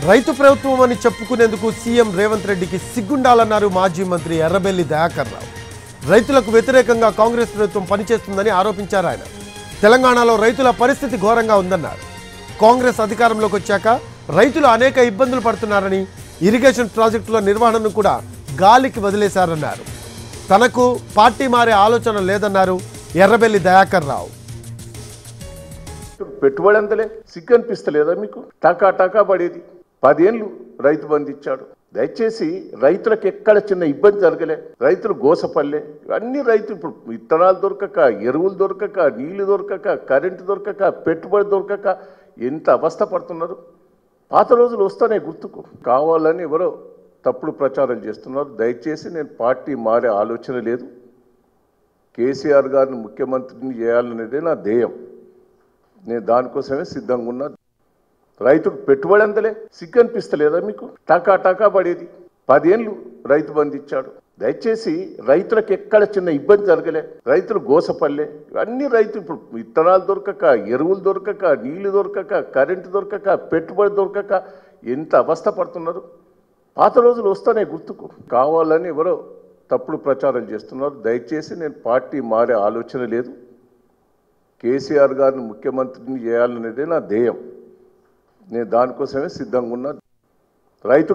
రైతు ప్రభుత్వం అని చెప్పుకునేందుకు సీఎం రేవంత్ రెడ్డికి సిగ్గుండాలన్నారు మాజీ మంత్రి ఎర్రబెల్లి దయాకర్ రావు. రైతులకు వ్యతిరేకంగా కాంగ్రెస్ ప్రభుత్వం పనిచేస్తుందని ఆరోపించారు ఆయన. తెలంగాణలో రైతుల పరిస్థితి ఘోరంగా ఉందన్నారు. కాంగ్రెస్ అధికారంలోకి వచ్చాక రైతులు అనేక ఇబ్బందులు పడుతున్నారని, ఇరిగేషన్ ప్రాజెక్టుల నిర్వహణను కూడా గాలికి వదిలేశారన్నారు. తనకు పార్టీ మారే ఆలోచన లేదన్నారు ఎర్రబెల్లి దయాకర్ రావు. పెట్టుబడి అంతలే సిగ్గు అనిపిస్తలేదా మీకు? టకా టకా పడేది 10 ఏళ్ళు రైతు బంధు ఇచ్చాడు. దయచేసి రైతులకు ఎక్కడ చిన్న ఇబ్బంది జరగలే. రైతులు గోసపల్లె అన్ని రైతులు ఇప్పుడు విత్తనాలు దొరకక, ఎరువులు దొరకక, నీళ్లు దొరకక, కరెంటు దొరకక, పెట్టుబడి దొరకక ఎంత అవస్థ పడుతున్నారు. పాత రోజులు వస్తానే గుర్తుకు. కావాలని ఎవరో తప్పుడు ప్రచారం చేస్తున్నారు. దయచేసి నేను పార్టీ మారే ఆలోచన లేదు. కేసీఆర్ గారిని ముఖ్యమంత్రిని చేయాలనేదే నా ధ్యేయం. నేను దానికోసమే సిద్ధంగా ఉన్నా. రైతుకు పెట్టుబడి అంతలే సిగ్గు అనిపిస్తలేదా మీకు? టకా టకా పడేది 10 ఏళ్ళు రైతు బంధు ఇచ్చాడు. దయచేసి రైతులకు ఎక్కడ చిన్న ఇబ్బంది జరగలే. రైతులు గోసపల్లె అన్ని రైతులు ఇప్పుడు విత్తనాలు దొరకక, ఎరువులు దొరకక, నీళ్లు దొరకక, కరెంటు దొరకక, పెట్టుబడి దొరకక ఎంత అవస్థ పడుతున్నారు. పాత రోజులు వస్తానే గుర్తుకు. కావాలని ఎవరో తప్పుడు ప్రచారం చేస్తున్నారు. దయచేసి నేను పార్టీ మారే ఆలోచన లేదు. కేసీఆర్ గారిని ముఖ్యమంత్రిని చేయాలనేదే నా ధ్యేయం. నేను దానికోసమే సిద్ధంగా ఉన్నా. రైతు